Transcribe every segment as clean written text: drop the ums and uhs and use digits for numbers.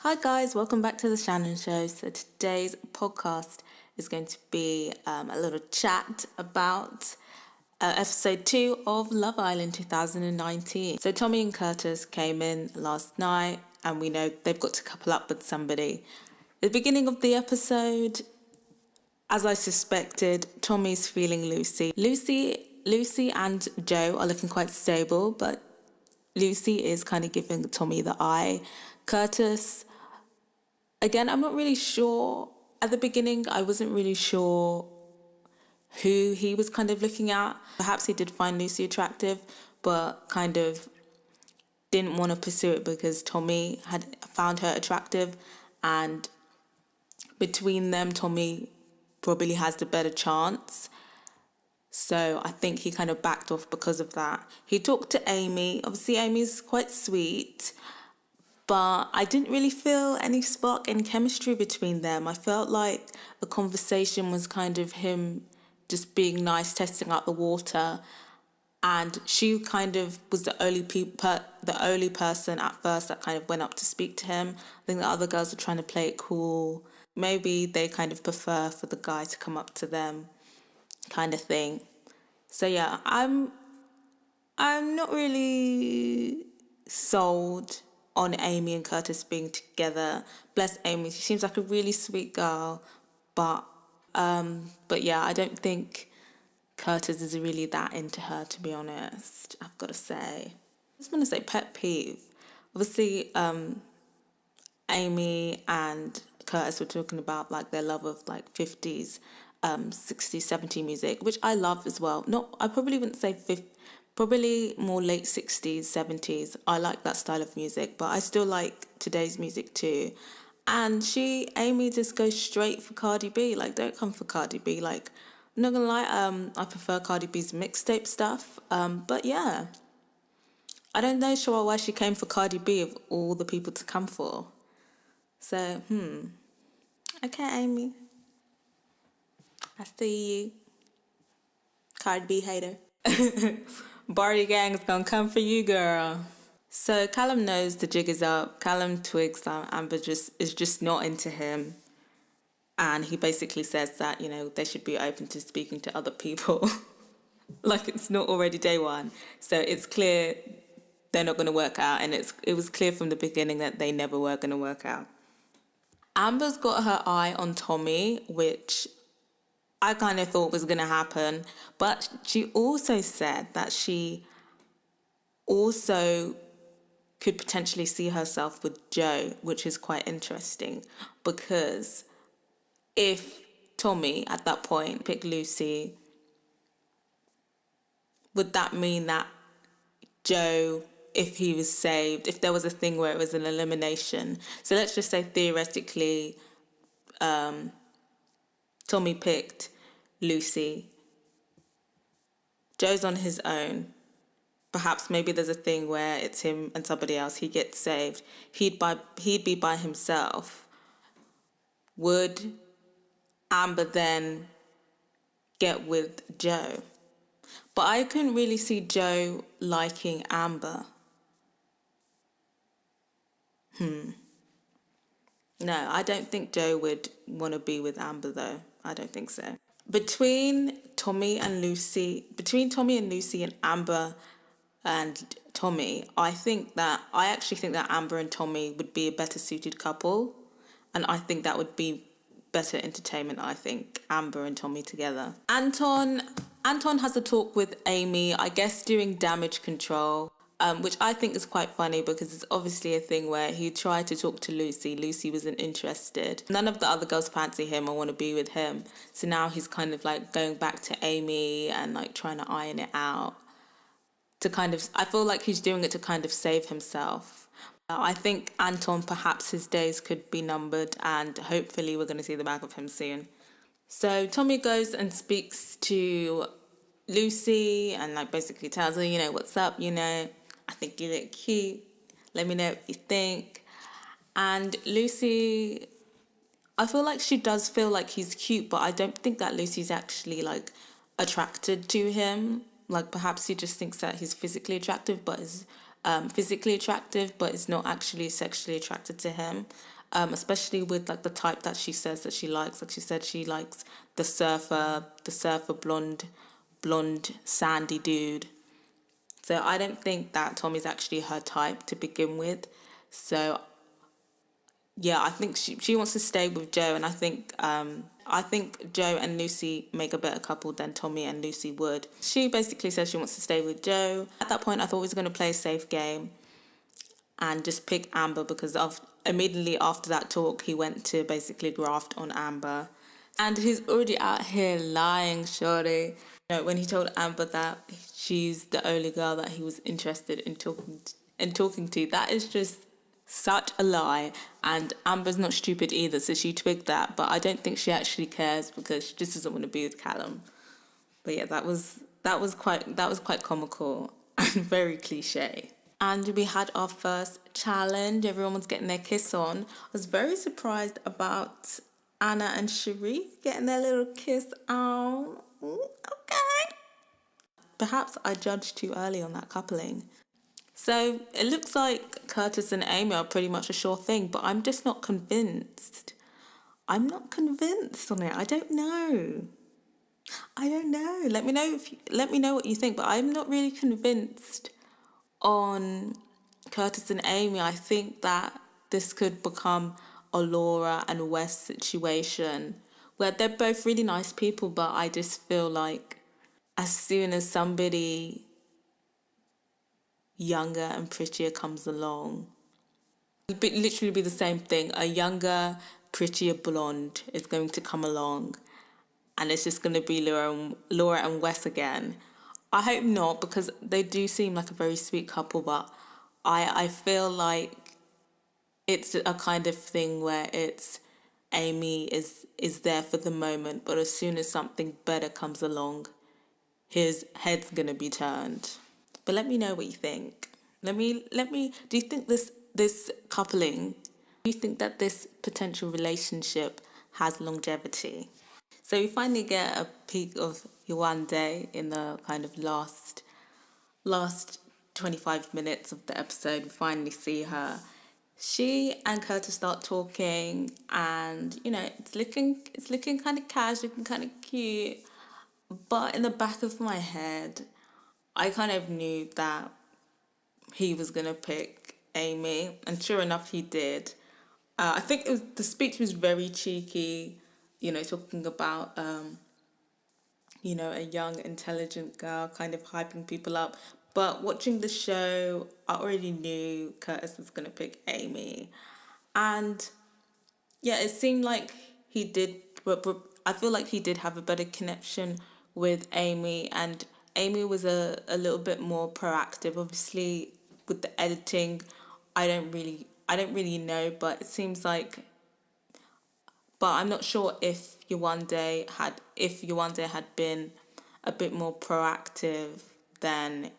Hi guys, welcome back to the Shannon Show. So today's podcast is going to be a little chat about episode 2 of Love Island 2019. So Tommy and Curtis came in last night and we know they've got to couple up with somebody. At the beginning of the episode, as I suspected, Tommy's feeling Lucy. Lucy and Joe are looking quite stable, but Lucy is kind of giving Tommy the eye. Curtis, again, I'm not really sure. At the beginning, I wasn't really sure who he was kind of looking at. Perhaps he did find Lucy attractive, but kind of didn't want to pursue it because Tommy had found her attractive. And between them, Tommy probably has the better chance. So I think he kind of backed off because of that. He talked to Amy. Obviously, Amy's quite sweet, but I didn't really feel any spark in chemistry between them. I felt like the conversation was kind of him just being nice, testing out the water, and she kind of was the only person at first that kind of went up to speak to him. I think the other girls were trying to play it cool. Maybe they kind of prefer for the guy to come up to them, kind of thing. So yeah, I'm not really sold on Amy and Curtis being together. Bless Amy, she seems like a really sweet girl, but yeah, I don't think Curtis is really that into her, to be honest. I've got to say, I just want to say pet peeve. Obviously, Amy and Curtis were talking about like their love of like 50s, 60s, 70s music, which I love as well. I probably wouldn't say 50, probably more late 60s, 70s. I like that style of music, but I still like today's music too. And Amy just goes straight for Cardi B. Like, don't come for Cardi B. Like, I'm not gonna lie, I prefer Cardi B's mixtape stuff. But yeah, I don't know sure why she came for Cardi B of all the people to come for. So, okay, Amy. I see you. Cardi B hater. Barty Gang's gonna come for you, girl. So Callum knows the jig is up. Callum twigs that Amber is just not into him. And he basically says that, they should be open to speaking to other people. Like it's not already day one. So it's clear they're not going to work out. And it was clear from the beginning that they never were going to work out. Amber's got her eye on Tommy, which I kind of thought was going to happen. But she also said that she also could potentially see herself with Joe, which is quite interesting because if Tommy at that point picked Lucy, would that mean that Joe, if he was saved, if there was a thing where it was an elimination, so let's just say theoretically Tommy picked Lucy, Joe's on his own, perhaps maybe there's a thing where it's him and somebody else, he gets saved, he'd be by himself. Would Amber then get with Joe? But I couldn't really see Joe liking Amber. No, I don't think Joe would want to be with Amber though. I don't think so. Between Tommy and Lucy and Amber and Tommy, I actually think that Amber and Tommy would be a better suited couple. And I think that would be better entertainment, I think, Amber and Tommy together. Anton has a talk with Amy, I guess doing damage control, which I think is quite funny because it's obviously a thing where he tried to talk to Lucy. Lucy wasn't interested. None of the other girls fancy him or want to be with him. So now he's kind of like going back to Amy and like trying to iron it out. I feel like he's doing it to kind of save himself. I think Anton, perhaps his days could be numbered and hopefully we're going to see the back of him soon. So Tommy goes and speaks to Lucy and like basically tells her, what's up, I think you look cute. Let me know what you think. And Lucy, I feel like she does feel like he's cute, but I don't think that Lucy's actually like attracted to him. Like perhaps he just thinks that he's physically attractive, but is physically attractive, but is not actually sexually attracted to him. Especially with like the type that she says that she likes. Like she said, she likes the surfer blonde, sandy dude. So I don't think that Tommy's actually her type to begin with. So yeah, I think she wants to stay with Joe, and I think Joe and Lucy make a better couple than Tommy and Lucy would. She basically says she wants to stay with Joe. At that point, I thought he was going to play a safe game and just pick Amber because of immediately after that talk, he went to basically graft on Amber. And he's already out here lying, shorty. You know, when he told Amber that she's the only girl that he was interested in talking to, that is just such a lie. And Amber's not stupid either, so she twigged that. But I don't think she actually cares because she just doesn't want to be with Callum. But yeah, that was quite comical and very cliche. And we had our first challenge. Everyone was getting their kiss on. I was very surprised about Anna and Sharif getting their little kiss on. Okay. Perhaps I judged too early on that coupling. So it looks like Curtis and Amy are pretty much a sure thing, but I'm just not convinced. I'm not convinced on it. I don't know. Let me know what you think, but I'm not really convinced on Curtis and Amy. I think that this could become a Laura and Wes situation where they're both really nice people, but I just feel like as soon as somebody younger and prettier comes along, it'll literally be the same thing. A younger, prettier blonde is going to come along and it's just going to be Laura and Wes again. I hope not, because they do seem like a very sweet couple, but I feel like it's a kind of thing where it's Amy is there for the moment, but as soon as something better comes along, his head's gonna be turned. But let me know what you think. Let me. Do you think this coupling? Do you think that this potential relationship has longevity? So we finally get a peek of Yewande in the kind of last 25 minutes of the episode. We finally see her. She and Curtis start talking, and you know it's looking kind of casual, looking kind of cute. But in the back of my head, I kind of knew that he was gonna pick Amy, and sure enough, he did. I think the speech was very cheeky, you know, talking about you know, a young, intelligent girl, kind of hyping people up. But watching the show, I already knew Curtis was gonna pick Amy, and yeah, it seemed like he did, but I feel like he did have a better connection with Amy, and Amy was a little bit more proactive. Obviously, with the editing, I don't really know, but it seems like, but I'm not sure if Yewande had been a bit more proactive, then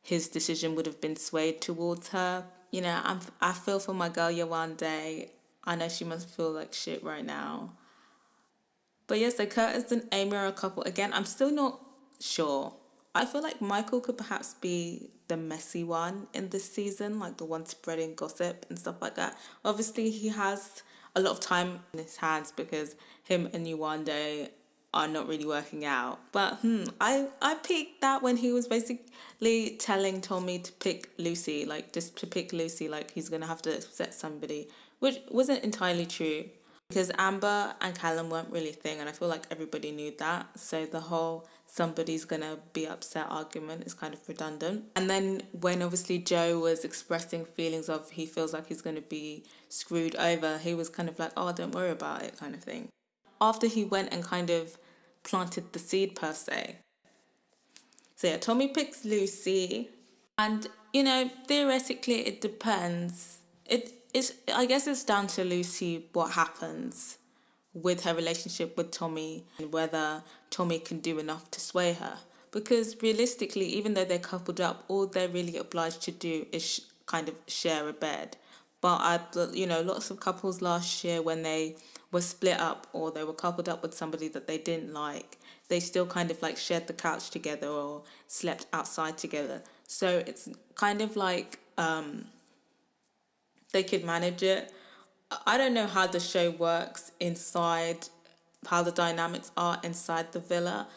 his decision would have been swayed towards her. You know, I feel for my girl Yewande. I know she must feel like shit right now. But yes, so Curtis and Amy are a couple. Again, I'm still not sure. I feel like Michael could perhaps be the messy one in this season, like the one spreading gossip and stuff like that. Obviously, he has a lot of time in his hands because him and Yewande are not really working out. But I picked that when he was basically telling Tommy to pick Lucy, like just to pick Lucy, like he's gonna have to upset somebody, which wasn't entirely true because Amber and Callum weren't really a thing, and I feel like everybody knew that. So the whole somebody's gonna be upset argument is kind of redundant. And then when obviously Joe was expressing feelings of he feels like he's gonna be screwed over, he was kind of like, oh, don't worry about it, kind of thing. After he went and kind of planted the seed per se. So yeah, Tommy picks Lucy, and you know, theoretically it depends. I guess it's down to Lucy what happens with her relationship with Tommy and whether Tommy can do enough to sway her. Because realistically, even though they're coupled up, all they're really obliged to do is kind of share a bed. But you know, lots of couples last year when they were split up or they were coupled up with somebody that they didn't like, they still kind of like shared the couch together or slept outside together. So it's kind of like they could manage it. I don't know how the show works inside, how the dynamics are inside the villa,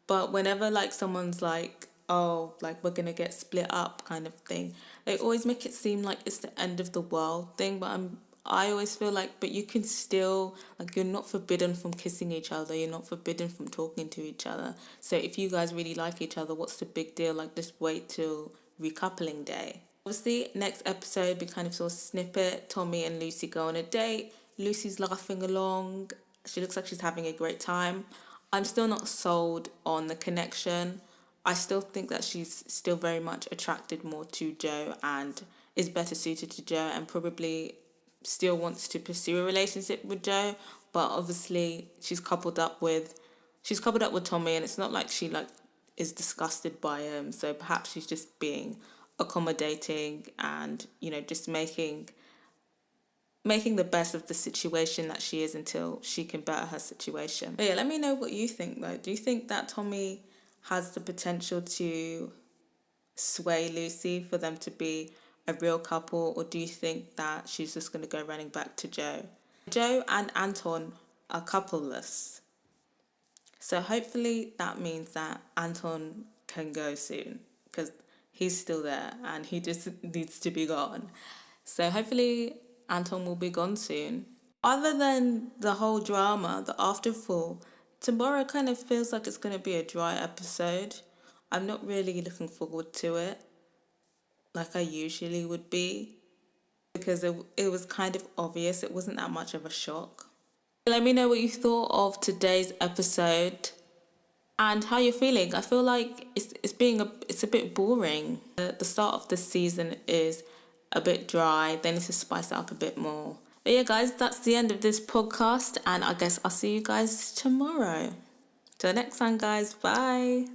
but whenever like someone's like, oh, like we're gonna get split up kind of thing, they always make it seem like it's the end of the world thing. But I always feel like, but you can still, like, you're not forbidden from kissing each other, you're not forbidden from talking to each other. So if you guys really like each other, what's the big deal? Like, just wait till recoupling day. Obviously, next episode we kind of saw a snippet. Tommy and Lucy go on a date. Lucy's laughing along. She looks like she's having a great time. I'm still not sold on the connection. I still think that she's still very much attracted more to Joe and is better suited to Joe, and probably still wants to pursue a relationship with Joe. But obviously she's coupled up with Tommy, and it's not like she like is disgusted by him. So perhaps she's just being accommodating and, you know, just making the best of the situation that she is until she can better her situation. But yeah, let me know what you think though. Do you think that Tommy has the potential to sway Lucy for them to be a real couple, or do you think that she's just going to go running back to Joe? Joe and Anton are coupleless. So hopefully that means that Anton can go soon, because he's still there and he just needs to be gone. So hopefully Anton will be gone soon. Other than the whole drama, the afterfall, tomorrow kind of feels like it's going to be a dry episode. I'm not really looking forward to it like I usually would be, because it was kind of obvious. It wasn't that much of a shock. Let me know what you thought of today's episode and how you're feeling. I feel like it's a bit boring. The start of the season is a bit dry. They need to spice it up a bit more. But yeah, guys, that's the end of this podcast, and I guess I'll see you guys tomorrow. Till next time, guys. Bye.